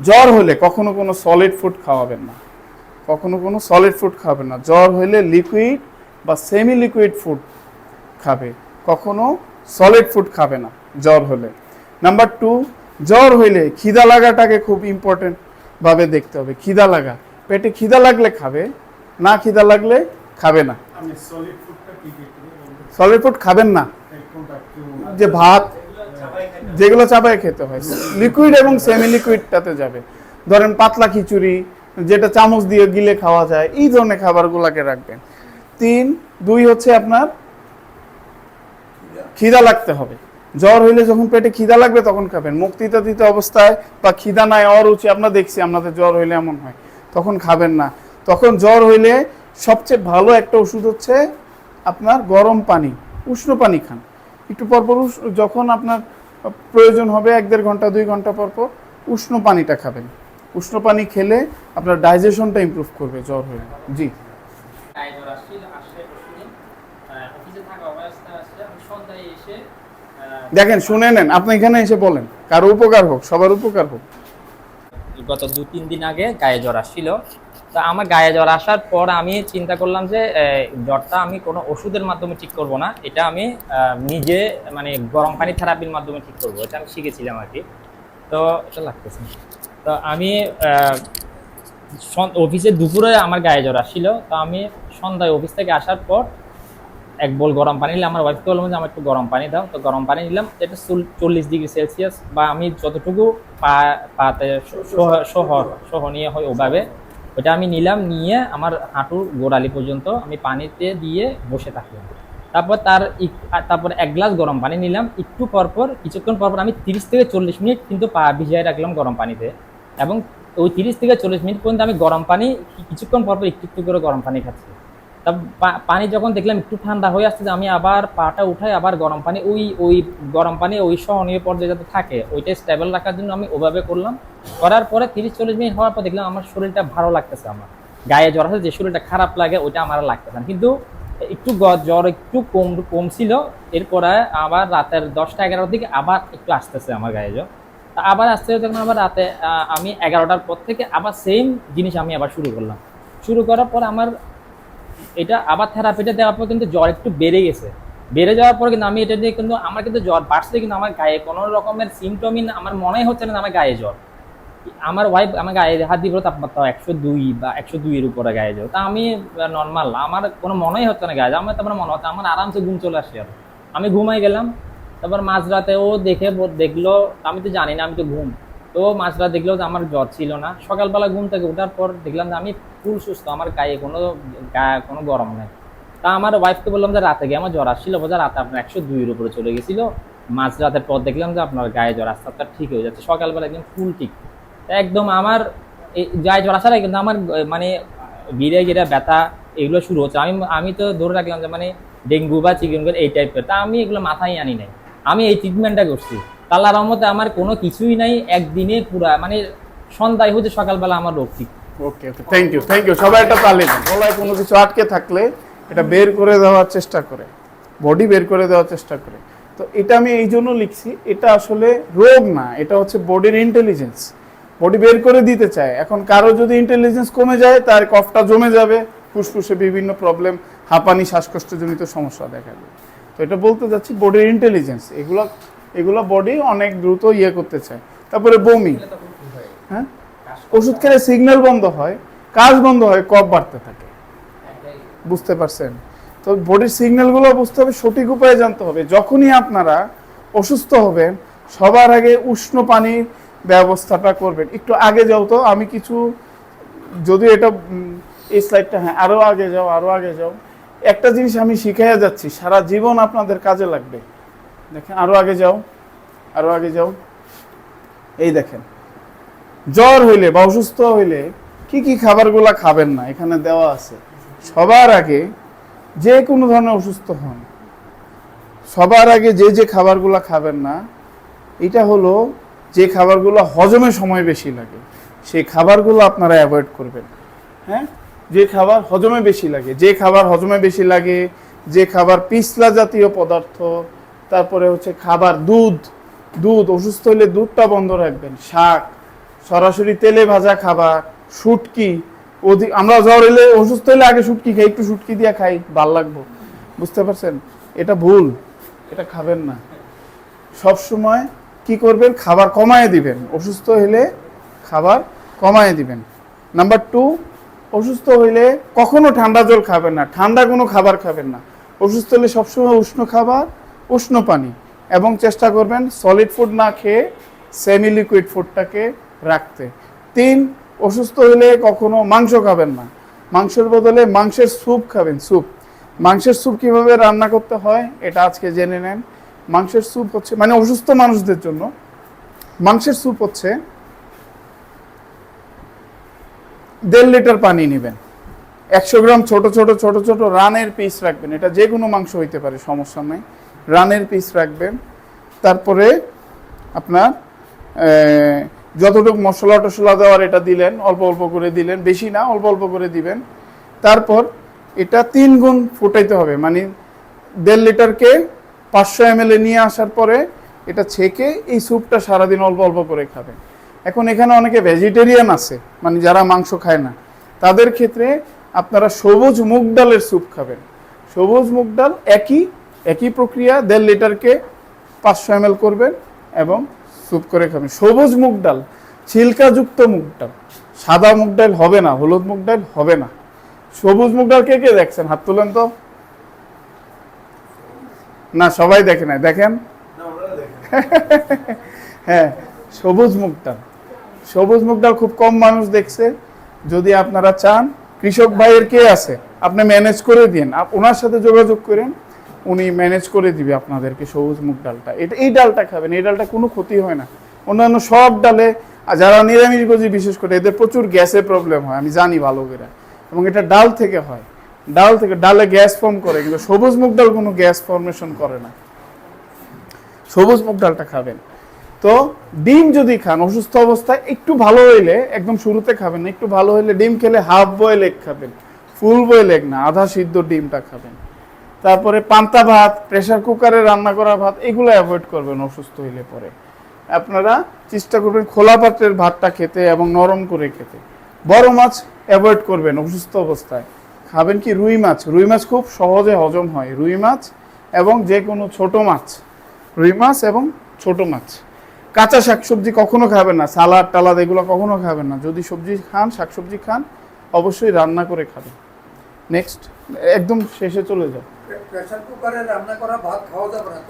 জ্বর হলে কখনো কোনো সলিড ফুড খাওয়াবেন না, কখনো কোনো সলিড ফুড খাবেন না। জ্বর হলে লিকুইড বা সেমি লিকুইড ফুড খাবে, কখনো সলিড ফুড খাবে না জ্বর হলে। নাম্বার 2, জ্বর হইলে খিদা লাগাটাকে খুব ইম্পর্টেন্ট ভাবে দেখতে হবে। খিদা লাগা, পেটে খিদা লাগলে খাবে, না খিদা লাগলে খাবে না। সলিড ফুড খাবেন না, যে ভাত যেগুলো চাবায় খেতে হয়, লিকুইড এবং সেমি লিকুইডটাতে যাবে। ধরেন পাতলা খিচুড়ি, যেটা চামচ দিয়ে গিলে খাওয়া যায়, এই ধরনের খাবারগুলোকে রাখবেন। 2 হচ্ছে আপনার খিদা লাগতে হবে। জ্বর হইলে যখন পেটে খিদা লাগবে তখন খাবেন। মুক্তিতাতীত অবস্থায় বা খিদা নাই, অরুচি, আমরা দেখছি আপনাদের জ্বর হইলে এমন হয়, তখন খাবেন না। তখন জ্বর হইলে সবচেয়ে ভালো একটা ওষুধ হচ্ছে আপনার গরম পানি, উষ্ণ পানি খান। একটু পরপর যখন আপনার প্রয়োজন হবে 1-1.5 ঘন্টা 2 ঘন্টা পরপর উষ্ণ পানিটা খাবেন। উষ্ণ পানি খেলে আপনার ডাইজেশনটা ইমপ্রুভ করবে জ্বর হলে। জি, দেখেন শুনে নেন, আপনি এখানে এসে বলেন, কারো উপকার হোক, সবার উপকার হোক। গত 2-3 দিন আগে গায়ে জ্বর আসছিল। তো আমার গায়ে জ্বর আসার পর আমি চিন্তা করলাম যে জ্বরটা আমি কোনো ওষুধের মাধ্যমে ঠিক করব না, এটা আমি নিজে মানে গরম পানি থেরাপির মাধ্যমে ঠিক করবো, এটা আমি শিখেছিলাম আর কি। তো এটা লাগতেছে। তো আমি অফিসে দুপুরে আমার গায়ে জ্বর আসছিল। তো আমি সন্ধ্যায় অফিস থেকে আসার পর 1 বোল গরম পানি নিলাম। আমার ওয়াইফকে বললাম যে আমার একটু গরম পানি দাও। তো গরম পানি নিলাম, এটা 40 ডিগ্রি সেলসিয়াস বা আমি যতটুকু পাতে সহনীয় হয় ওভাবে ওটা আমি নিলাম। নিয়ে আমার হাঁটুর গোড়ালি পর্যন্ত আমি পানিতে দিয়ে বসে থাকলাম। তারপর 1 গ্লাস গরম পানি নিলাম। একটু পরপর কিছুক্ষণ পরপর আমি 30 থেকে 40 মিনিট কিন্তু পা ভিজিয়ে রাখলাম গরম পানিতে, এবং ওই 30 থেকে 40 মিনিট পর্যন্ত আমি গরম পানি কিছুক্ষণ পরপর একটু একটু করে গরম পানি খাচ্ছি। তা পানি যখন দেখলাম একটু ঠান্ডা হয়ে আসছে, আমি আবার পাটা উঠাই, আবার গরম পানি, ওই গরম পানি ওই সহনীয় পর্যায়ে যাতে থাকে ওইটা স্টেবল রাখার জন্য আমি ওভাবে করলাম। করার পরে 30-40 মিনিট হওয়ার পর দেখলাম আমার শরীরটা ভালো লাগতেছে। আমার গায়ে জ্বর আছে, যে শরীরটা খারাপ লাগে ওইটা আমার লাগতেছে না, কিন্তু একটু জ্বর একটু কম ছিল। এরপরে আবার রাতের 10টা-11টার দিকে আবার একটু আসতেছে আমার গায়ে জ্বর। তা আবার আসতে যখন আবার রাতে আমি 11টার পর থেকে আবার সেম জিনিস আমি আবার শুরু করার পর আমার এটা আবার থেরাপিটা দেওয়ার পর কিন্তু জ্বর একটু বেড়ে গেছে। বেড়ে যাওয়ার পর কিন্তু আমি এটা দিয়ে কিন্তু আমার কিন্তু জ্বর বাড়ছে, কিন্তু আমার গায়ে কোনো রকমের সিমটমই আমার মনেই হচ্ছে না আমার গায়ে জ্বর। আমার ওয়াইফ আমার গায়ে হাত দিয়ে বলো তাপমাত্রা 102 বা 102-এর উপরে গায়ে জ্বর। তা আমি নর্মাল, আমার কোনো মনেই হচ্ছে না গায়ে জ্বর। আমার তারপরে মনে হচ্ছে আমার আরামসে ঘুম চলে আসছে। আর আমি ঘুমাই গেলাম। তারপর মাঝরাতে ও দেখলো, আমি তো জানি না, আমি তো ঘুম। তো মাঝরাত দেখলো যে আমার জ্বর ছিল না। সকালবেলা ঘুম থেকে ওঠার পর দেখলাম যে আমি ফুল সুস্থ, আমার গায়ে কোনো গরম নেই। তা আমার ওয়াইফকে বললাম যে রাতে গিয়ে আমার জ্বর আসছিল, বোঝা রাতে আপনার 102-এর উপরে চলে গেছিল। মাঝরাতের পর দেখলাম যে আপনার গায়ে জ্বর আস্তে আস্তে ঠিক হয়ে যাচ্ছে, সকালবেলা একদম ফুল ঠিক। একদম আমার এই গায়ে জ্বর আসার আগে কিন্তু আমার মানে গিরে ব্যথা এগুলো শুরু হচ্ছে। আমি তো ধরে রাখলাম যে মানে ডেঙ্গু বা চিকেনগুলো এই টাইপের। তা আমি এগুলো মাথায় আনি নাই, আমি এই ট্রিটমেন্টটা করছি। আল্লাহর রহমতে আমার কোনো কিছুই নাই, একদিনে পুরা মানে সন্ধ্যায় হচ্ছে সকালবেলা আমার রোগ ঠিক। ওকে ওকে, থ্যাংক ইউ। সবাই একটা তালি দেন। গলায় কোনো কিছু আটকে থাকলে এটা বের করে দেওয়ার চেষ্টা করে, বডি বের করে দেওয়ার চেষ্টা করে। তো এটা আমি এই জন্য লিখছি, এটা আসলে রোগ না, এটা হচ্ছে বডির ইন্টেলিজেন্স, বডি বের করে দিতে চায়। এখন কারো যদি ইন্টেলিজেন্স কমে যায়, তার কফটা জমে যাবে, ফুসফুসে বিভিন্ন প্রবলেম, হাঁপানি, শ্বাসকষ্টজনিত সমস্যা দেখা যাবে। তো এটা বলতে যাচ্ছি বডির ইন্টেলিজেন্স, এগুলো বডি অনেক দ্রুত করতে চায়। তারপরে বমি, হ্যাঁ, ওষুধ খেলে সিগন্যাল বন্ধ হয়, কাজ বন্ধ হয়, কফ বাড়তে থাকে। বুঝতে পারছেন? তো বডির সিগন্যালগুলো বুঝতে হবে, সঠিক উপায়ে জানতে হবে। যখনই আপনারা অসুস্থ হবেন, সবার আগে উষ্ণ পানির ব্যবস্থাটা করবেন। একটু আগে যাও তো, আমি কিছু, যদি এটা এই স্লাইডটা, হ্যাঁ আরো আগে যাও। একটা জিনিস আমি শিখাইয়া যাচ্ছি, সারা জীবন আপনাদের কাজে লাগবে। দেখেন, আরো আগে যাও। এই দেখেন, জ্বর হইলে বা অসুস্থ হইলে কি কি খাবারগুলা খাবেন না এখানে দেওয়া আছে। সবার আগে যে কোনো ধরনের অসুস্থ হন, সবার আগে যে খাবারগুলা খাবেন না, এটা হলো যে খাবারগুলো হজমে সময় বেশি লাগে, সেই খাবারগুলো আপনারা অ্যাভয়েড করবেন। হ্যাঁ, যে খাবার হজমে বেশি লাগে, যে খাবার পিছলা জাতীয় পদার্থ, তারপরে হচ্ছে খাবার দুধ, অসুস্থ হলে দুধটা বন্ধ রাখবেন। সরাসরি তেলে ভাজা খাবার, শুটকি, আমরা জ্বর এলে অসুস্থ হলে আগে শুটকি খাই, একটু শুটকি দিয়ে খাই, ভাল লাগবো, বুঝতে পারছেন? এটা ভুল, এটা খাবেন না। সব সময় কি করবেন, খাবার কমায় দিবেন। অসুস্থ হইলে খাবার কমায় দিবেন। নাম্বার 2, অসুস্থ হইলে কখনো ঠান্ডা জল খাবেন না, ঠান্ডা কোনো খাবার খাবেন না। অসুস্থ হলে সবসময় উষ্ণ খাবার, উষ্ণ পানি, এবং চেষ্টা করবেন সলিড ফুড না খেয়ে সেমি লিকুইড ফুডটাকে রাখতে। 3, অসুস্থ হলে কখনো মাংস খাবেন না, মাংসের বদলে মাংসের স্যুপ খাবেন। স্যুপ, মাংসের স্যুপ কিভাবে রান্না করতে হয় এটা আজকে জেনে নেন। মাংসের স্যুপ হচ্ছে, মানে অসুস্থ মানুষদের জন্য মাংসের স্যুপ হচ্ছে 1.5 লিটার পানি নেবেন, 100 গ্রাম ছোট ছোট ছোট ছোট রানের পিস রাখবেন। এটা যে কোনো মাংস হইতে পারে, সমস্যা নেই, রানের পিস রাখবেন। তারপরে আপনার যতটুকু মশলা টশলা দেওয়ার এটা দিলেন, অল্প অল্প করে দিলেন, বেশি না, অল্প অল্প করে দিবেন। তারপর এটা 3 গুণ ফুটাইতে হবে, মানে 1.5 লিটারকে 500 ml নিয়ে আসার পরে এটা ছেঁকে এই স্যুপটা সারাদিন অল্প অল্প করে খাবেন। এখন এখানে অনেকে ভেজিটেরিয়ান আছে, মানে যারা মাংস খায় না, তাদের ক্ষেত্রে আপনারা সবুজ মুগ ডালের স্যুপ খাবেন। সবুজ মুগ ডাল একই প্রক্রিয়া, 1.5 লিটারকে 500 ml করবেন এবং স্যুপ করে খাবেন। সবুজ মুগ ডাল, ছিলকাযুক্ত মুগ ডাল, সাদা মুগ ডাল হবে না, হলুদ মুগ ডাল হবে না। সবুজ মুগ ডাল কে কে দেখছেন, হাত তুলেন তো। না, সবাই দেখে নাই, দেখেন। হ্যাঁ, সবুজ মুগ ডাল, সবুজ মুগ ডাল খুব কম মানুষ দেখছে। যদি আপনারা চান, কৃষক ভাইয়ের কে আছে, আপনি ম্যানেজ করে দিন, ওনার সাথে যোগাযোগ করেন, উনি ম্যানেজ করে দিবে আপনাদেরকে সবুজ মুগ ডালটা। এই ডালটা খাবেন, এই ডালটা কোনো ক্ষতি হয় না। অন্যান্য সব ডালে, যারা নিরামিষভোজী বিশেষ করে, এদের প্রচুর গ্যাসের প্রবলেম হয়, আমি জানি ভালো করে, এবং এটা ডাল থেকে হয়, ডালে গ্যাস ফর্ম করে, কিন্তু সবুজ মুগ ডাল কোনো গ্যাস ফর্মেশন করে না। সবুজ মুগ ডালটা খাবেন। তো ডিম যদি খান অসুস্থ অবস্থায়, একটু ভালো হইলে, একদম শুরুতে খাবেন না, একটু ভালো হইলে ডিম খেলে হাফ বয়েল এগ খাবেন, ফুল বয়েল এগ না, আধা সিদ্ধ ডিমটা খাবেন। তারপরে পান্তা ভাত, প্রেসার কুকারে রান্না করা ভাত, এগুলো অ্যাভয়েড করবেন অসুস্থ হইলে পরে। আপনারা চেষ্টা করবেন খোলা পাত্রের ভাতটা খেতে এবং নরম করে খেতে। বড় মাছ অ্যাভয়েড করবেন অসুস্থ অবস্থায়। খাবেন কি, রুই মাছ। রুই মাছ খুব সহজে হজম হয়, রুই মাছ এবং যে কোনো ছোট মাছ, রুই মাছ এবং ছোট মাছ। কাঁচা শাকসবজি কখনো খাবেন না, সালাদ টালাদ এগুলো কখনো খাবেন না। যদি সবজি খান, শাকসবজি খান, অবশ্যই রান্না করে খাবেন। নেক্সট, একদম শেষে চলে যাও। প্রেসার কুকারে রান্না করা ভাত খাওয়া যাবে না।